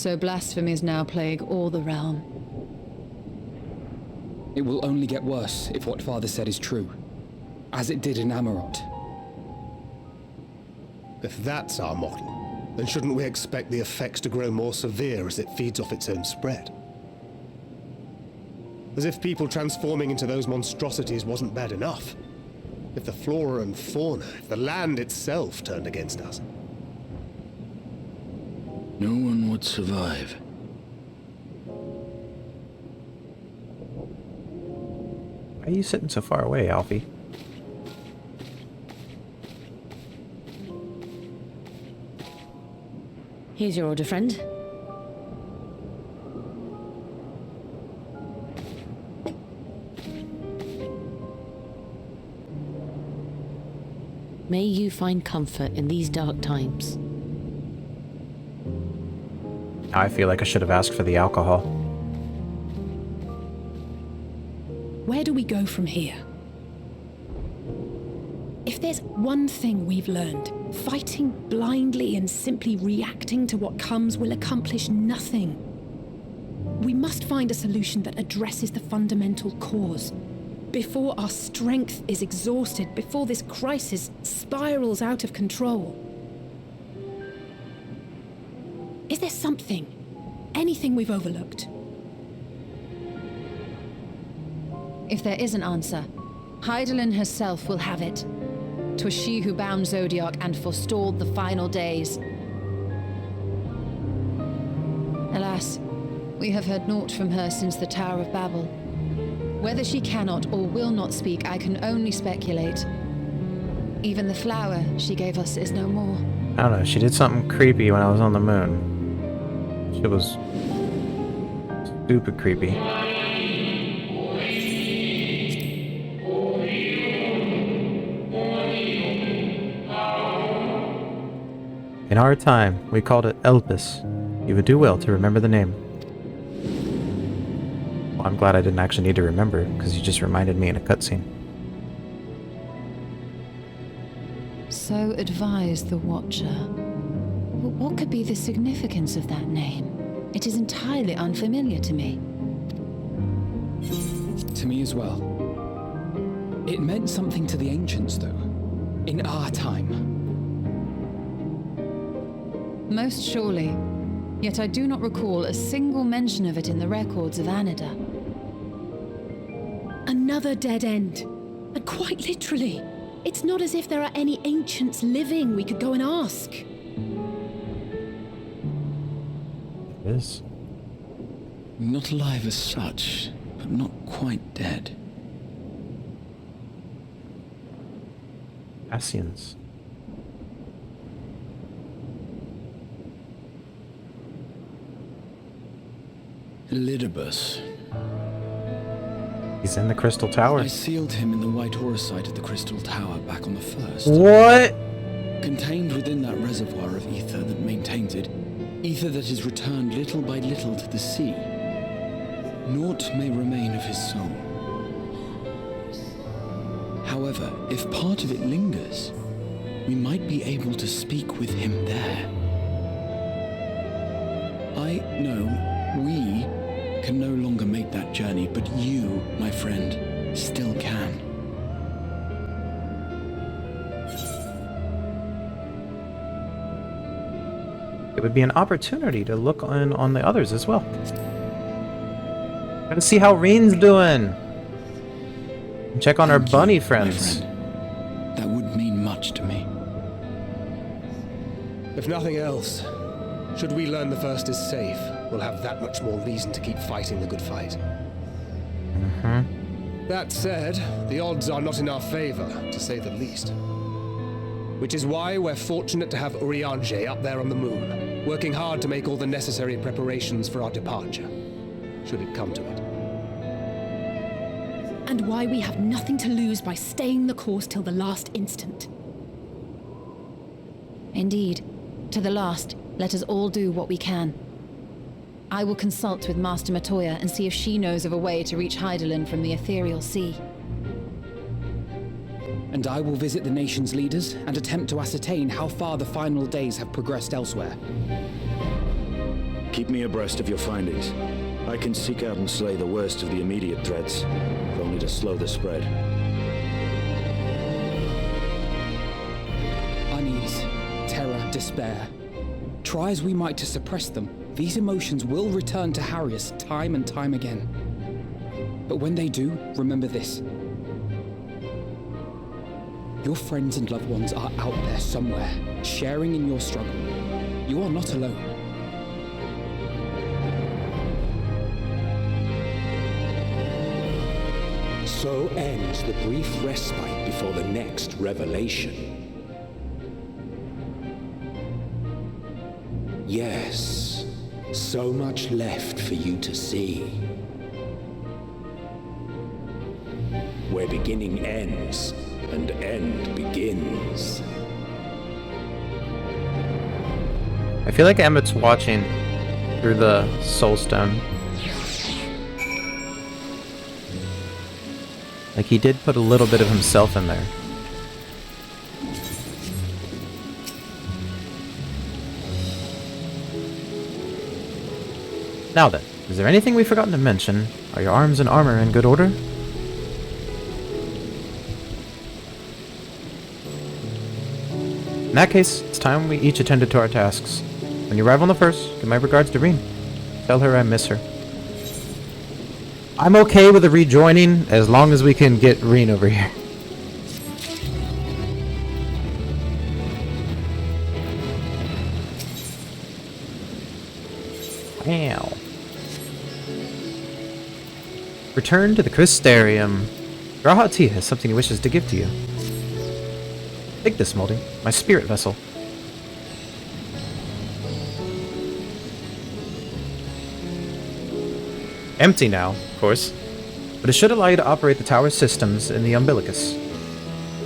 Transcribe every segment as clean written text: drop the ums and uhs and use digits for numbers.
So blasphemies now plague all the realm. It will only get worse if what Father said is true, as it did in Amarot. If that's our model, then shouldn't we expect the effects to grow more severe as it feeds off its own spread? As if people transforming into those monstrosities wasn't bad enough. If the flora and fauna, if the land itself turned against us. No one would survive. Why are you sitting so far away, Alfie? Here's your order, friend. May you find comfort in these dark times. Now I feel like I should have asked for the alcohol. Where do we go from here? If there's one thing we've learned, fighting blindly and simply reacting to what comes will accomplish nothing. We must find a solution that addresses the fundamental cause. Before our strength is exhausted, before this crisis spirals out of control. Is there something, anything we've overlooked? If there is an answer, Hydaelyn herself will have it. 'Twas she who bound Zodiac and forestalled the final days. Alas, we have heard naught from her since the Tower of Babel. Whether she cannot or will not speak, I can only speculate. Even the flower she gave us is no more. I don't know, she did something creepy when I was on the moon. She was stupid creepy. In our time, we called it Elpis. You would do well to remember the name. Well, I'm glad I didn't actually need to remember, because you just reminded me in a cutscene. So advised the Watcher. But what could be the significance of that name? It is entirely unfamiliar to me. To me as well. It meant something to the ancients, though. In our time. Most surely. Yet I do not recall a single mention of it in the records of Anida. Another dead end. And quite literally. It's not as if there are any ancients living we could go and ask. It is. Not alive as such, but not quite dead. Asians. Elidibus. He's in the Crystal Tower. I sealed him in the White Auracite of the Crystal Tower back on the first. What? Contained within that reservoir of ether that maintains it, ether that is returned little by little to the sea. Naught may remain of his soul. However, if part of it lingers, we might be able to speak with him there. We can no longer make that journey, but you, my friend, still can. It would be an opportunity to look on the others as well. Gotta see how Reen's doing. And check on our Thank bunny you, friends. my friend. That would mean much to me. If nothing else, should we learn the first is safe, we'll have that much more reason to keep fighting the good fight. That said, the odds are not in our favor, to say the least. Which is why we're fortunate to have Urianger up there on the moon, working hard to make all the necessary preparations for our departure, should it come to it. And why we have nothing to lose by staying the course till the last instant. Indeed. To the last, let us all do what we can. I will consult with Master Matoya and see if she knows of a way to reach Hydaelyn from the ethereal sea. And I will visit the nation's leaders and attempt to ascertain how far the final days have progressed elsewhere. Keep me abreast of your findings. I can seek out and slay the worst of the immediate threats, if only to slow the spread. Unease, terror, despair. Try as we might to suppress them, these emotions will return to harry us time and time again. But when they do, remember this. Your friends and loved ones are out there somewhere, sharing in your struggle. You are not alone. So ends the brief respite before the next revelation. Yes, so much left for you to see. Where beginning ends, and end begins. I feel like Emmett's watching through the soulstone. Like he did put a little bit of himself in there. Now then, is there anything we've forgotten to mention? Are your arms and armor in good order? In that case, it's time we each attended to our tasks. When you arrive on the first, give my regards to Reen. Tell her I miss her. I'm okay with the rejoining as long as we can get Reen over here. Wow. Return to the Crystarium. Graha Tea has something he wishes to give to you. Take this, Moldy. My spirit vessel. Empty now, of course, but it should allow you to operate the tower's systems in the umbilicus.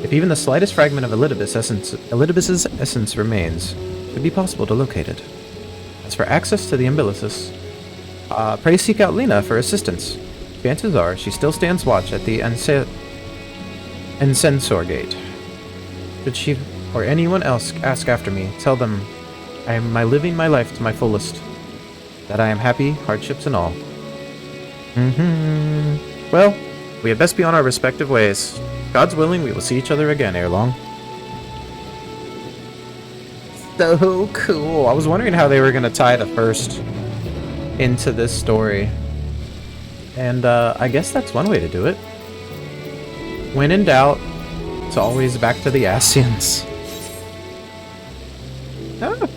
If even the slightest fragment of Elidibus's essence remains, it would be possible to locate it. As for access to the umbilicus, pray seek out Lena for assistance. Chances are she still stands watch at the Encensor Gate. Should she or anyone else ask after me, tell them I am living my life to my fullest. That I am happy, hardships and all. Well, we had best be on our respective ways. God's willing, we will see each other again ere long. So cool. I was wondering how they were going to tie the first into this story. And I guess that's one way to do it. When in doubt, it's always back to the Ascians. Ah.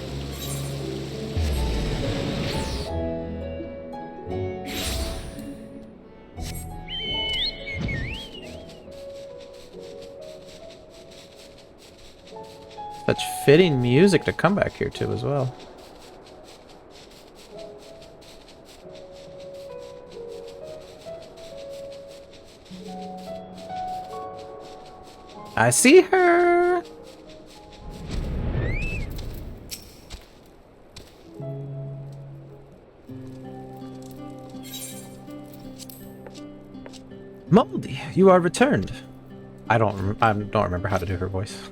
Such fitting music to come back here to as well. I see her! Moldy, you are returned. I don't remember how to do her voice.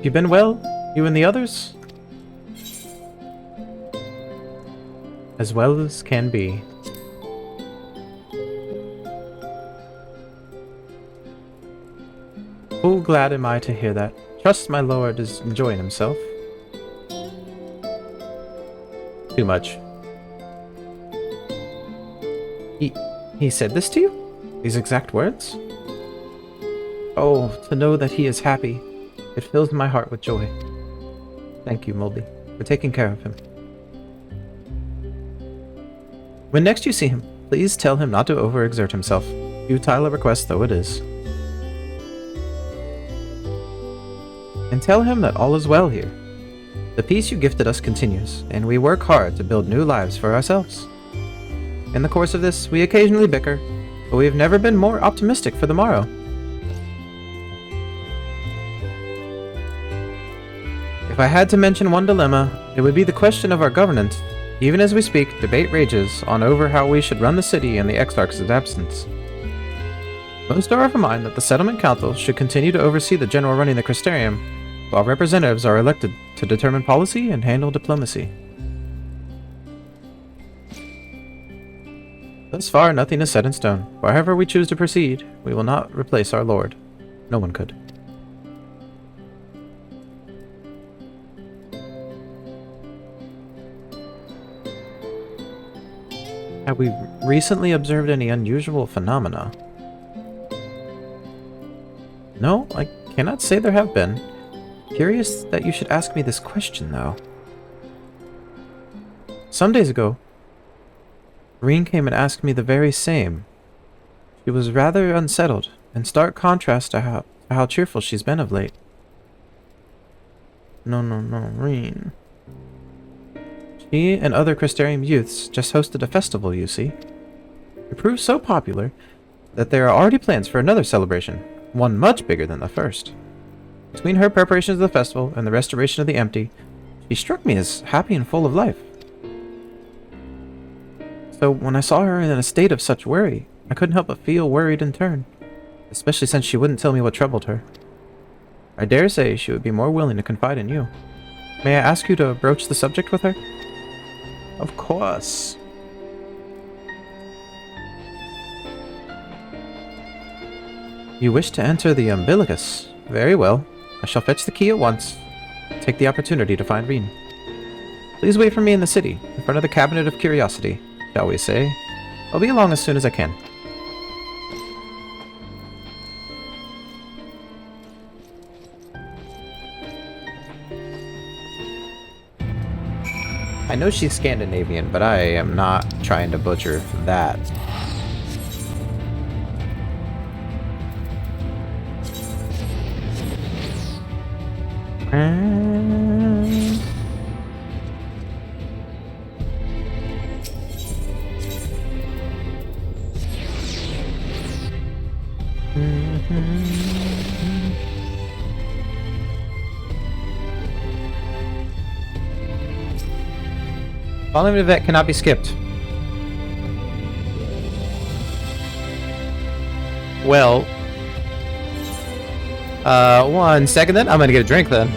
You been well? You and the others? As well as can be. Oh, glad am I to hear that. Trust my lord is enjoying himself. Too much. He said this to you? These exact words? Oh, to know that he is happy. It fills my heart with joy. Thank you, Moldy, for taking care of him. When next you see him, please tell him not to overexert himself, futile a request though it is. And tell him that all is well here. The peace you gifted us continues, and we work hard to build new lives for ourselves. In the course of this, we occasionally bicker, but we have never been more optimistic for the morrow. If I had to mention one dilemma, it would be the question of our governance. Even as we speak, debate rages on over how we should run the city in the Exarch's absence. Most are of a mind that the Settlement Council should continue to oversee the general running the Crystarium, while representatives are elected to determine policy and handle diplomacy. Thus far, nothing is set in stone. Wherever we choose to proceed, we will not replace our lord. No one could. Have we recently observed any unusual phenomena? No, I cannot say there have been. Curious that you should ask me this question, though. Some days ago, Reen came and asked me the very same. She was rather unsettled, in stark contrast to how cheerful she's been of late. No, Reen. She and other Crystarium youths just hosted a festival, you see. It proved so popular that there are already plans for another celebration, one much bigger than the first. Between her preparations of the festival and the restoration of the empty, she struck me as happy and full of life. So when I saw her in a state of such worry, I couldn't help but feel worried in turn, especially since she wouldn't tell me what troubled her. I dare say she would be more willing to confide in you. May I ask you to broach the subject with her? Of course. You wish to enter the umbilicus. Very well. I shall fetch the key at once. Take the opportunity to find Reen. Please wait for me in the city, in front of the Cabinet of Curiosity, shall we say. I'll be along as soon as I can. I know she's Scandinavian, but I am not trying to butcher that. Following event cannot be skipped. Well, 1 second then. I'm gonna get a drink then.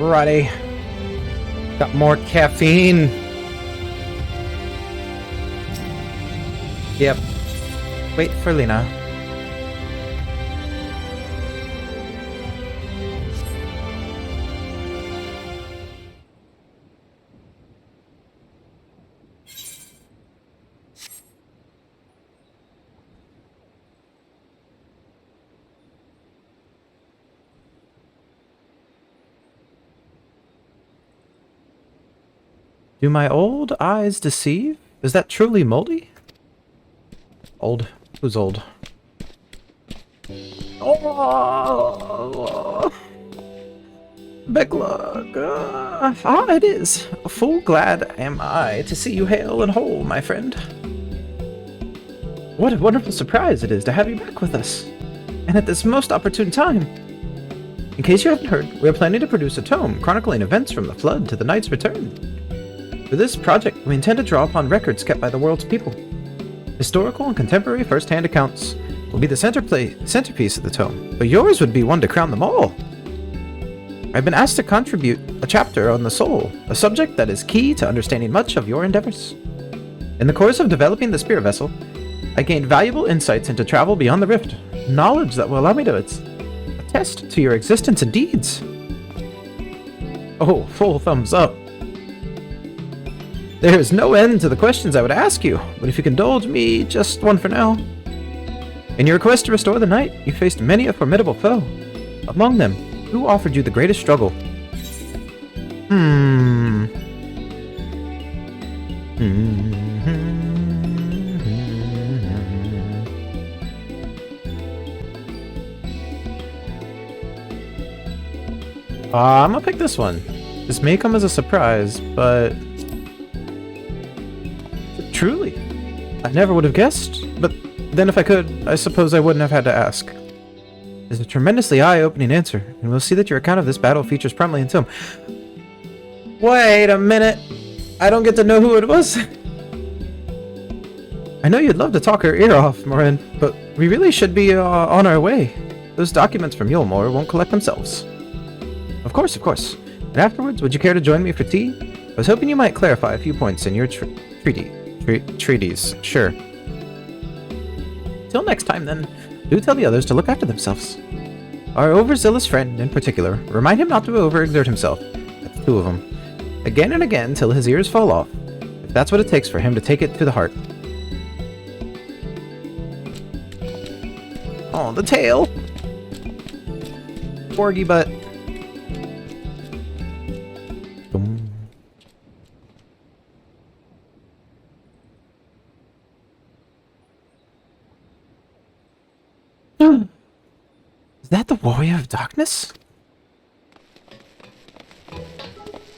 Alrighty. Got more caffeine. Yep. Wait for Lena. Do my old eyes deceive? Is that truly moldy? Old. Who's old? Oh! Becklug. It is. Full glad am I to see you hale and whole, my friend. What a wonderful surprise it is to have you back with us. And at this most opportune time. In case you haven't heard, we are planning to produce a tome chronicling events from the Flood to the Knight's return. For this project, we intend to draw upon records kept by the world's people. Historical and contemporary first-hand accounts will be the centerpiece of the tome, but yours would be one to crown them all. I've been asked to contribute a chapter on the soul, a subject that is key to understanding much of your endeavors. In the course of developing the Spear Vessel, I gained valuable insights into travel beyond the Rift, knowledge that will allow me to attest to your existence and deeds. Oh, full thumbs up. There is no end to the questions I would ask you, but if you can indulge me, just one for now. In your quest to restore the Knight, you faced many a formidable foe. Among them, who offered you the greatest struggle? I'm gonna pick this one. This may come as a surprise, but... Truly, I never would have guessed, but then if I could, I suppose I wouldn't have had to ask. It's a tremendously eye-opening answer, and we'll see that your account of this battle features prominently in Tome. Wait a minute! I don't get to know who it was? I know you'd love to talk her ear off, Morin, but we really should be on our way. Those documents from Yulmore won't collect themselves. Of course, of course. And afterwards, would you care to join me for tea? I was hoping you might clarify a few points in your treaties. Sure. Till next time, then, do tell the others to look after themselves. Our overzealous friend, in particular, remind him not to overexert himself. That's two of them. Again and again till his ears fall off, if that's what it takes for him to take it to the heart. Oh, the tail! Porgy butt. Is that the Warrior of Darkness?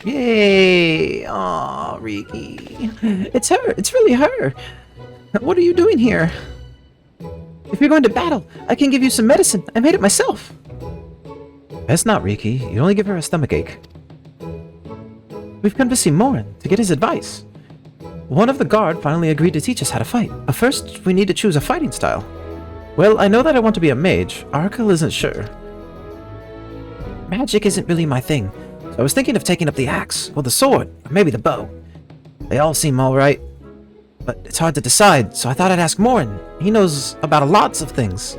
Yay! Aw, Riki. It's her! It's really her! What are you doing here? If you're going to battle, I can give you some medicine. I made it myself. Best not, Riki. You'd only give her a stomachache. We've come to see Morin to get his advice. One of the guard finally agreed to teach us how to fight, but first we need to choose a fighting style. Well, I know that I want to be a mage. Arkell isn't sure. Magic isn't really my thing, so I was thinking of taking up the axe, or the sword, or maybe the bow. They all seem alright, but it's hard to decide, so I thought I'd ask Morin. He knows about lots of things.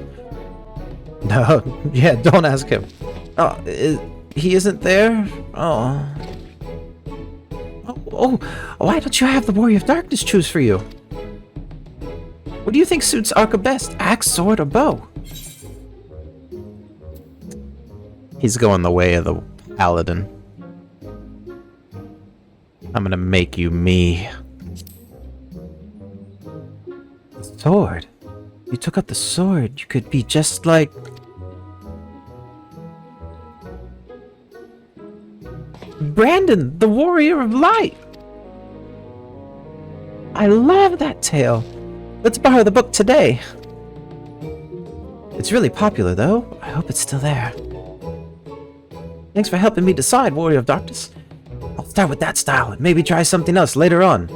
No, yeah, don't ask him. Oh, he isn't there? Oh, why don't you have the Warrior of Darkness choose for you? What do you think suits Arkell best? Axe, sword, or bow? He's going the way of the paladin. I'm gonna make you me. The sword? You took up the sword. You could be just like... Brandon, the Warrior of Light! I love that tale. Let's borrow the book today. It's really popular, though. I hope it's still there. Thanks for helping me decide, Warrior of Darkness. I'll start with that style and maybe try something else later on.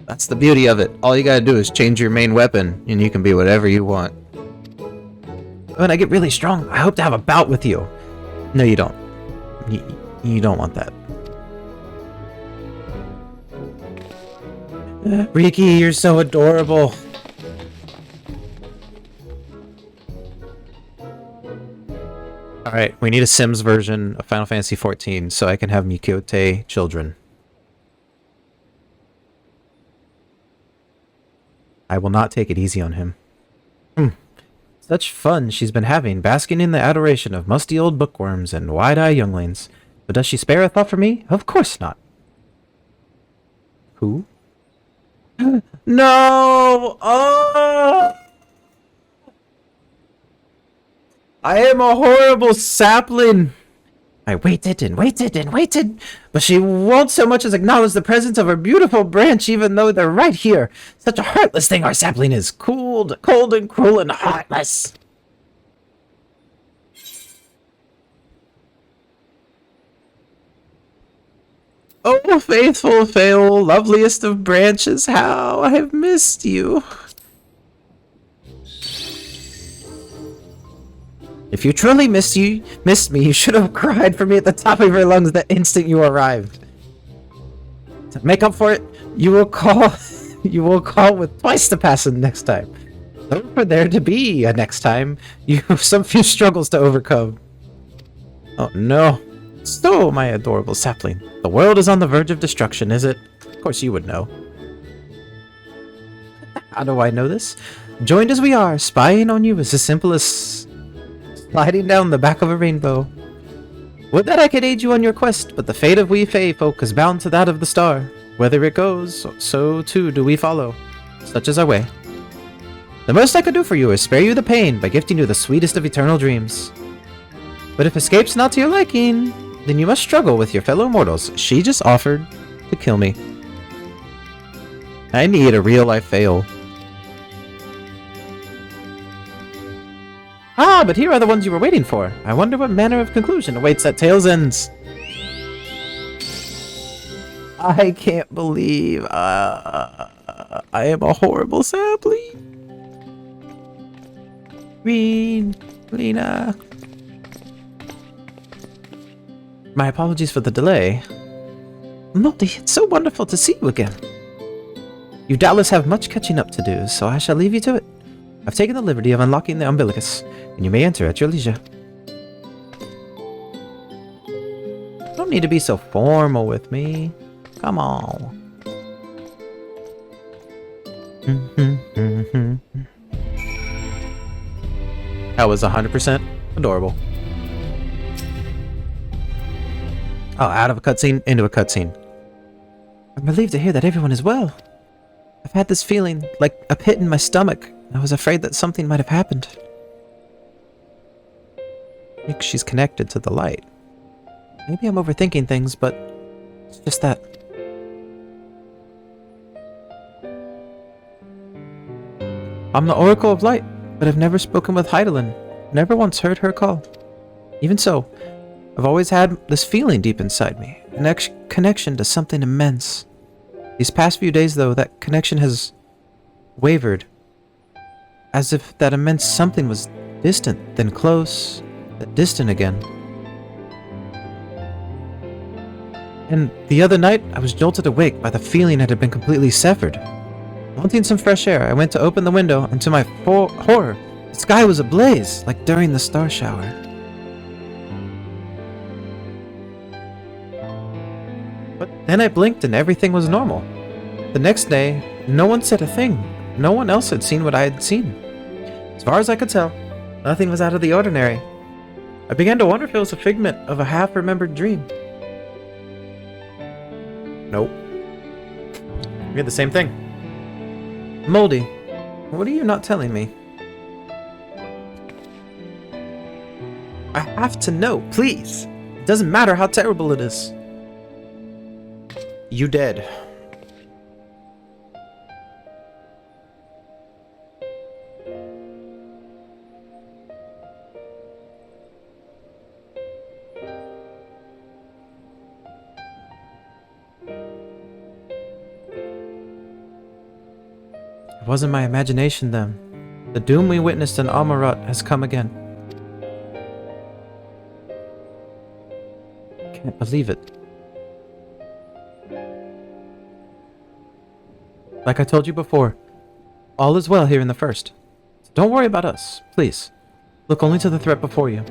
That's the beauty of it. All you gotta do is change your main weapon, and you can be whatever you want. When I get really strong, I hope to have a bout with you. No, you don't. You don't want that. Riki, you're so adorable. Alright, we need a Sims version of Final Fantasy XIV so I can have Mikote children. I will not take it easy on him. Such fun she's been having, basking in the adoration of musty old bookworms and wide-eyed younglings. But does she spare a thought for me? Of course not. Who? No! Oh! I am a horrible sapling! I waited and waited and waited, but she won't so much as acknowledge the presence of her beautiful branch, even though they're right here. Such a heartless thing our sapling is. Cold and cruel and heartless. Oh, faithful Faol, loveliest of branches, how I have missed you. If you truly missed me, you should have cried for me at the top of your lungs the instant you arrived. To make up for it, you will call with twice the passion next time. Though for there to be a next time, you have some few struggles to overcome. Oh no. So, my adorable sapling, the world is on the verge of destruction, is it? Of course you would know. How do I know this? Joined as we are, spying on you is as simple as sliding down the back of a rainbow. Would that I could aid you on your quest, but the fate of we Fae folk is bound to that of the star. Whether it goes, so too do we follow. Such is our way. The most I could do for you is spare you the pain by gifting you the sweetest of eternal dreams. But if escape's not to your liking, then you must struggle with your fellow mortals. She just offered to kill me. I need a real-life Faol. Ah, but here are the ones you were waiting for. I wonder what manner of conclusion awaits at tale's ends. I can't believe I am a horrible sapling. Lena. My apologies for the delay. Moldy, it's so wonderful to see you again. You doubtless have much catching up to do, so I shall leave you to it. I've taken the liberty of unlocking the umbilicus, and you may enter at your leisure. You don't need to be so formal with me. Come on. That was 100% adorable. Oh, out of a cutscene, into a cutscene. I'm relieved to hear that everyone is well. I've had this feeling, like a pit in my stomach. I was afraid that something might have happened. I think she's connected to the light. Maybe I'm overthinking things, but it's just that. I'm the Oracle of Light, but I've never spoken with Heidelin. Never once heard her call. Even so, I've always had this feeling deep inside me, a connection to something immense. These past few days, though, that connection has wavered, as if that immense something was distant, then close, then distant again. And the other night, I was jolted awake by the feeling it had been completely severed. Wanting some fresh air, I went to open the window, and to my horror, the sky was ablaze, like during the star shower. But then I blinked and everything was normal. The next day, no one said a thing. No one else had seen what I had seen. As far as I could tell, nothing was out of the ordinary. I began to wonder if it was a figment of a half-remembered dream. Nope. We had the same thing. Moldy, what are you not telling me? I have to know, please. It doesn't matter how terrible it is. You dead. It wasn't my imagination then. The doom we witnessed in Amarat has come again. Can't believe it. Like I told you before, all is well here in the First. So don't worry about us, please. Look only to the threat before you.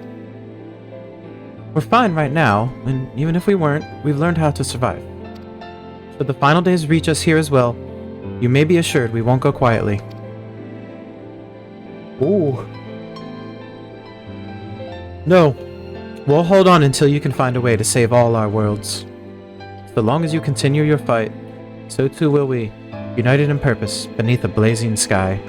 We're fine right now, and even if we weren't, we've learned how to survive. Should the final days reach us here as well, you may be assured we won't go quietly. Ooh. No. We'll hold on until you can find a way to save all our worlds. So long as you continue your fight, so too will we, united in purpose beneath a blazing sky.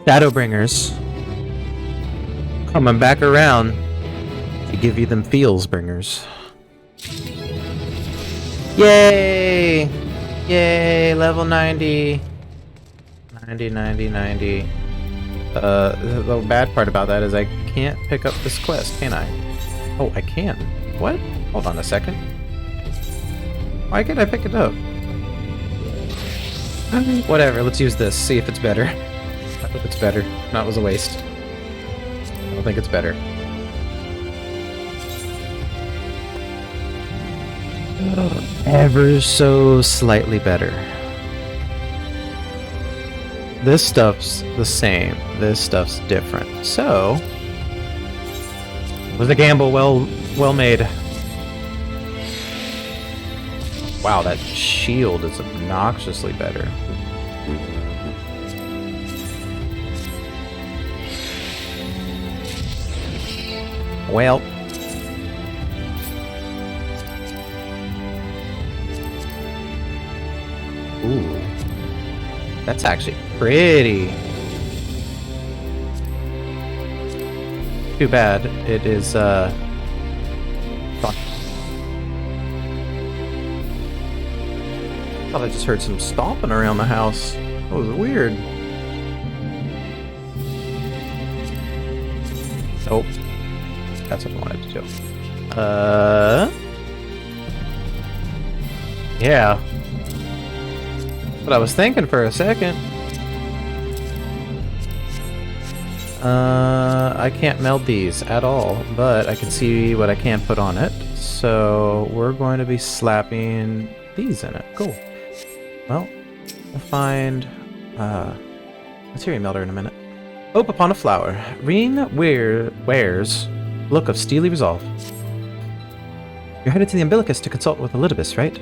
Shadowbringers. Coming back around to give you them feels bringers. Yay! Yay, level 90. 90. The bad part about that is I can't pick up this quest, can I? Oh, I can. What? Hold on a second. Why can't I pick it up? Whatever, let's use this, see if it's better. I hope it's better. No, it was a waste. I don't think it's better. Ever so slightly better. This stuff's the same. This stuff's different. So, was a gamble well made. Wow, that shield is obnoxiously better. Well. Ooh. That's actually pretty. Too bad it is, gone. Thought I just heard some stomping around the house. That was weird. Nope. That's what I wanted to do. Yeah. But I was thinking for a second. I can't meld these at all, but I can see what I can put on it. So we're going to be slapping these in it. Cool. Well, we'll find material melter in a minute. Hope upon a flower. Reen wears look of steely resolve. You're headed to the Umbilicus to consult with Elidibus, right?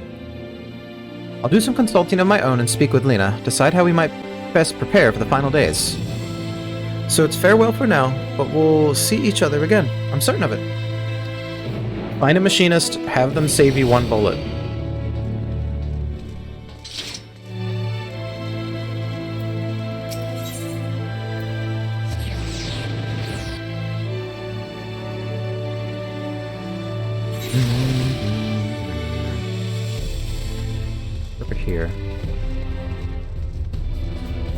I'll do some consulting of my own and speak with Lena, decide how we might best prepare for the final days. So it's farewell for now, but we'll see each other again. I'm certain of it. Find a machinist, have them save you one bullet. Over here.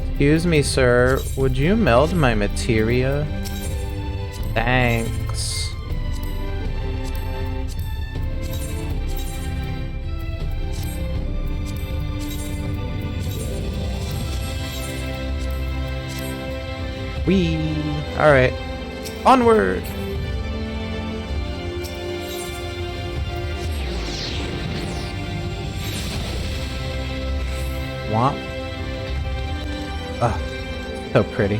Excuse me, sir. Would you meld my materia? Thanks. Whee! Alright. Onward! Womp. Ah, so pretty.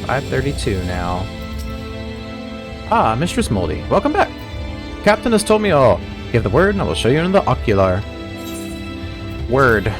$532 now. Ah, Mistress Moldy, welcome back. Captain has told me all. Give the word and I will show you in the ocular. Word.